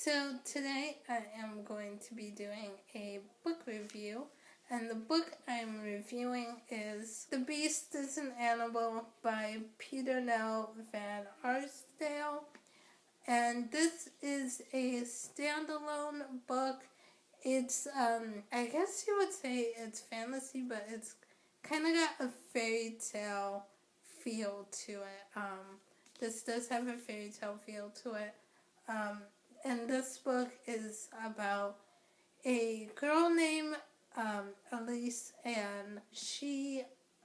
So today I am going to be doing a book review, and the book I'm reviewing is The Beast is an Animal by Peter Nell Van Arsdale. And this is a standalone book. It's, I guess you would say it's fantasy, but it's kind of got a fairy tale feel to it. This does have a fairy tale feel to it. And this book is about a girl named Elise, and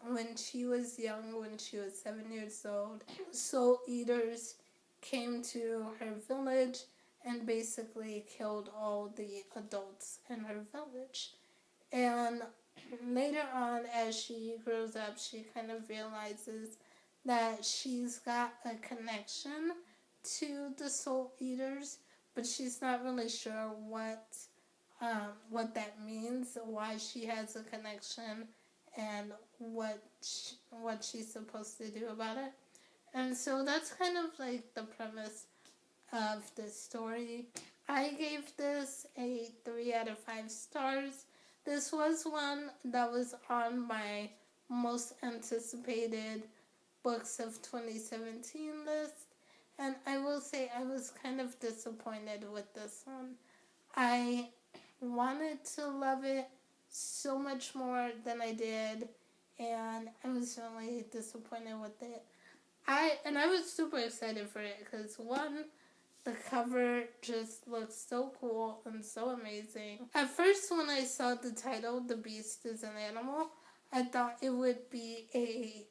when she was young, when she was 7 years old, soul eaters came to her village and basically killed all the adults in her village. And later on, as she grows up, she kind of realizes that she's got a connection to the soul eaters, but she's not really sure what that means, why she has a connection, and what she's supposed to do about it. And so that's kind of like the premise of the story. I gave this a 3 out of 5 stars. This was one that was on my most anticipated books of 2017 list. And I will say I was kind of disappointed with this one. I wanted to love it so much more than I did, and I was really disappointed with it. I was super excited for it because one, the cover just looks so cool and so amazing. At first, when I saw the title, The Beast is an Animal, I thought it would be a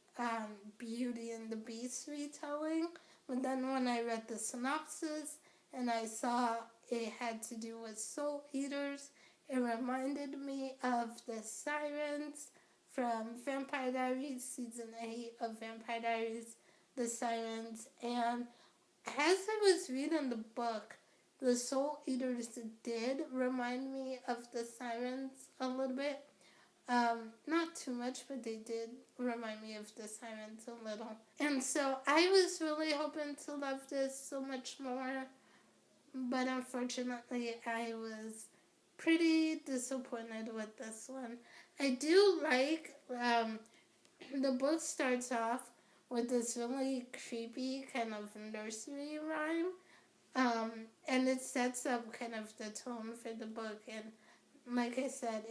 Beauty and the Beast retelling. But then when I read the synopsis and I saw it had to do with soul eaters, it reminded me of the sirens from Vampire Diaries, season 8 of Vampire Diaries, the sirens. And as I was reading the book, the soul eaters did remind me of the sirens a little bit. Not too much, but they did remind me of the sirens a little. And so I was really hoping to love this so much more, but unfortunately I was pretty disappointed with this one. I do like, the book starts off with this really creepy kind of nursery rhyme, and it sets up kind of the tone for the book, and like I said,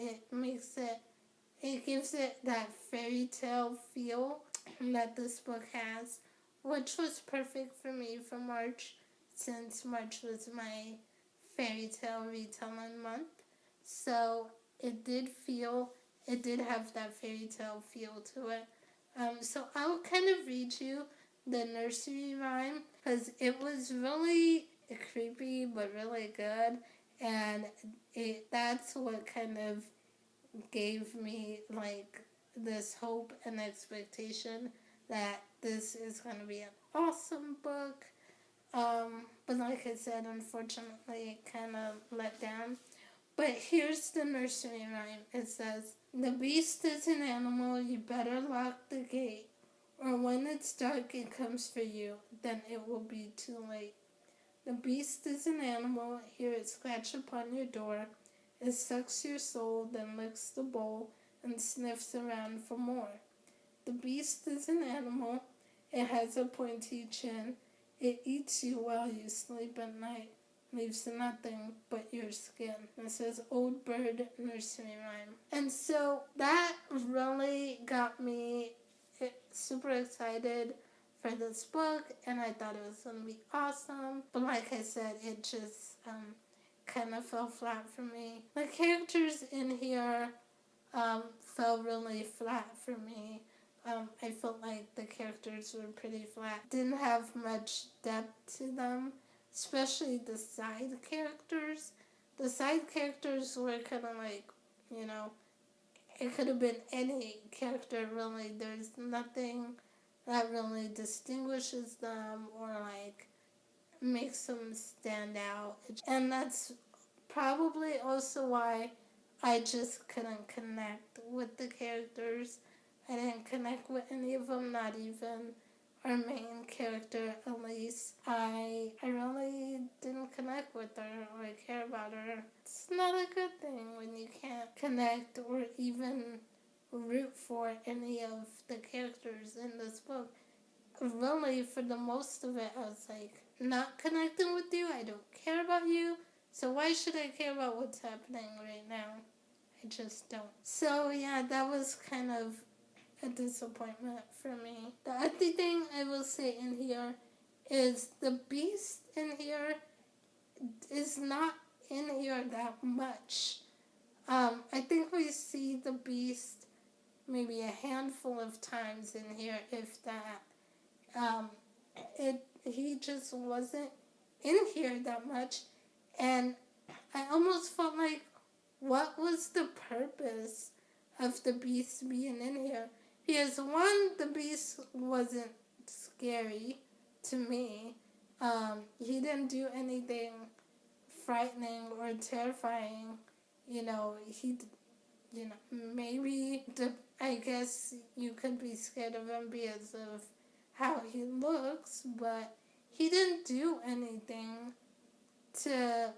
it gives it that fairy tale feel that this book has, which was perfect for me for March, since March was my fairy tale retelling month. So it did have that fairy tale feel to it. So I'll kind of read you the nursery rhyme because it was really creepy but really good, and that's what kind of gave me like this hope and expectation that this is going to be an awesome book. But like I said, unfortunately it kind of let down. But here's the nursery rhyme. It says, "The beast is an animal, you better lock the gate, or when it's dark it comes for you, then it will be too late. The beast is an animal, hear it scratch upon your door. It sucks your soul, then licks the bowl, and sniffs around for more. The beast is an animal, it has a pointy chin. It eats you while you sleep at night, leaves nothing but your skin." It says Old Bird Nursery Rhyme. And so that really got me super excited for this book, and I thought it was going to be awesome. But like I said, it just kind of fell flat for me. The characters in here fell really flat for me. I felt like the characters were pretty flat. Didn't have much depth to them, especially the side characters. The side characters were kind of like, it could have been any character really. There's nothing that really distinguishes them or like makes them stand out. And that's probably also why I just couldn't connect with the characters. I didn't connect with any of them, not even our main character, Elise, I really didn't connect with her or care about her. It's not a good thing when you can't connect or even root for any of the characters in this book. Really, for the most of it, I was like, not connecting with you, I don't care about you, so why should I care about what's happening right now? I just don't. So yeah, that was kind of a disappointment for me. The other thing I will say in here is the Beast in here is not in here that much. I think we see the Beast maybe a handful of times in here, if that. He just wasn't in here that much, and I almost felt like, what was the purpose of the Beast being in here? Because one, the Beast wasn't scary to me. He didn't do anything frightening or terrifying. Maybe I guess you could be scared of him because of how he looks, but he didn't do anything to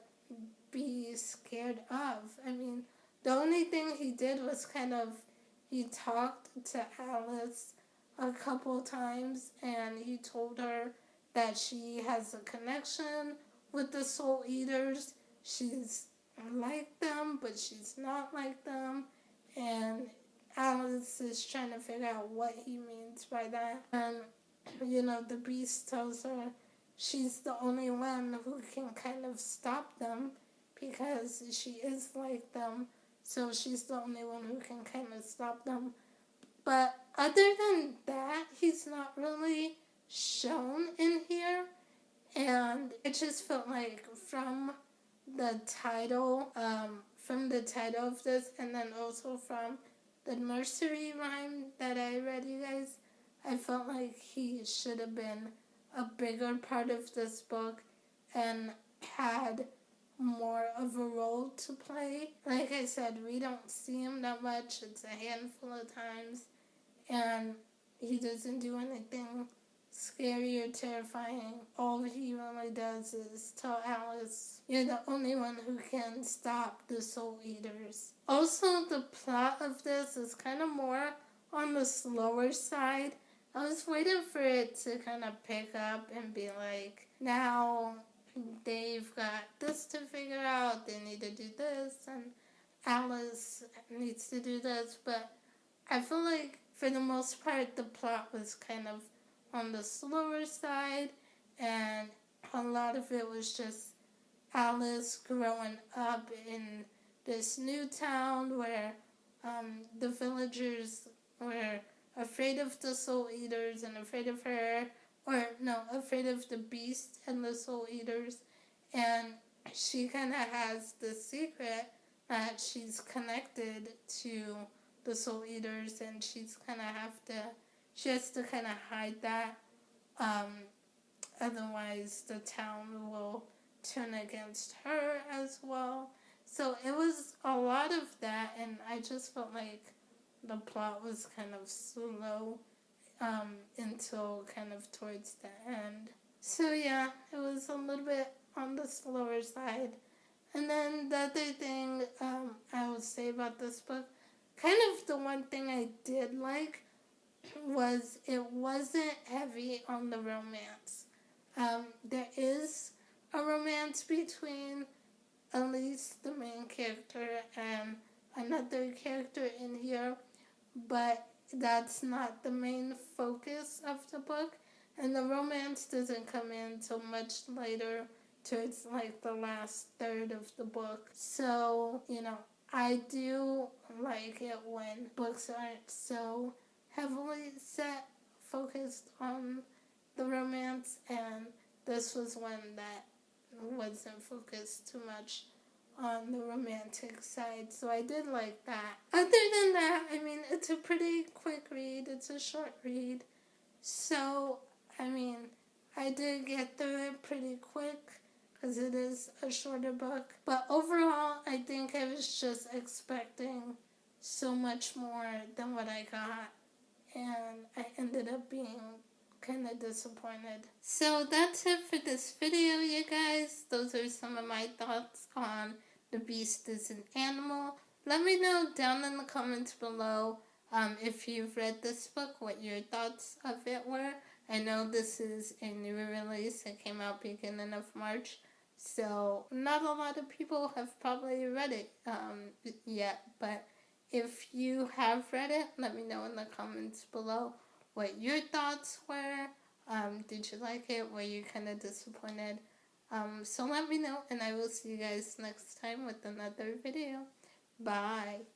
be scared of. I mean, the only thing he did was he talked to Alice a couple times, and he told her that she has a connection with the Soul Eaters. She's like them, but she's not like them, and Alice is trying to figure out what he means by that. And the Beast tells her she's the only one who can kind of stop them because she is like them. So she's the only one who can kind of stop them. But other than that, he's not really shown in here. And it just felt like from the title of this, and then also from the nursery rhyme that I read, you guys, I felt like he should have been a bigger part of this book and had more of a role to play. Like I said, we don't see him that much. It's a handful of times, and he doesn't do anything scary or terrifying. All he really does is tell Alice, you're the only one who can stop the Soul Eaters. Also, the plot of this is kind of more on the slower side. I was waiting for it to kind of pick up and be like, now they've got this to figure out, they need to do this, and Alice needs to do this, but I feel like for the most part the plot was kind of on the slower side, and a lot of it was just Alice growing up in this new town where the villagers were afraid of the Soul Eaters and afraid of her, afraid of the Beast and the Soul Eaters, and she kind of has the secret that she's connected to the Soul Eaters, and she has to kind of hide that, otherwise the town will turn against her as well. So it was a lot of that, and I just felt like the plot was kind of slow until kind of towards the end. So yeah, it was a little bit on the slower side. And then the other thing I would say about this book, kind of the one thing I did like was it wasn't heavy on the romance. There is a romance between Elise, the main character, and another character in here, but that's not the main focus of the book, and the romance doesn't come in until much later, towards like the last third of the book. So, I do like it when books aren't so heavily focused on the romance, and this was one that wasn't focused too much on the romantic side, so I did like that. Other than that, I mean, it's a pretty quick read, it's a short read, so, I mean, I did get through it pretty quick, because it is a shorter book, but overall, I think I was just expecting so much more than what I got, and I ended up being kind of disappointed. So that's it for this video, you guys. Those are some of my thoughts on The Beast is an Animal. Let me know down in the comments below if you've read this book, what your thoughts of it were. I know this is a new release. It came out beginning of March. So not a lot of people have probably read it yet. But if you have read it, let me know in the comments below what your thoughts were. Did you like it? Were you kind of disappointed? So let me know, and I will see you guys next time with another video. Bye.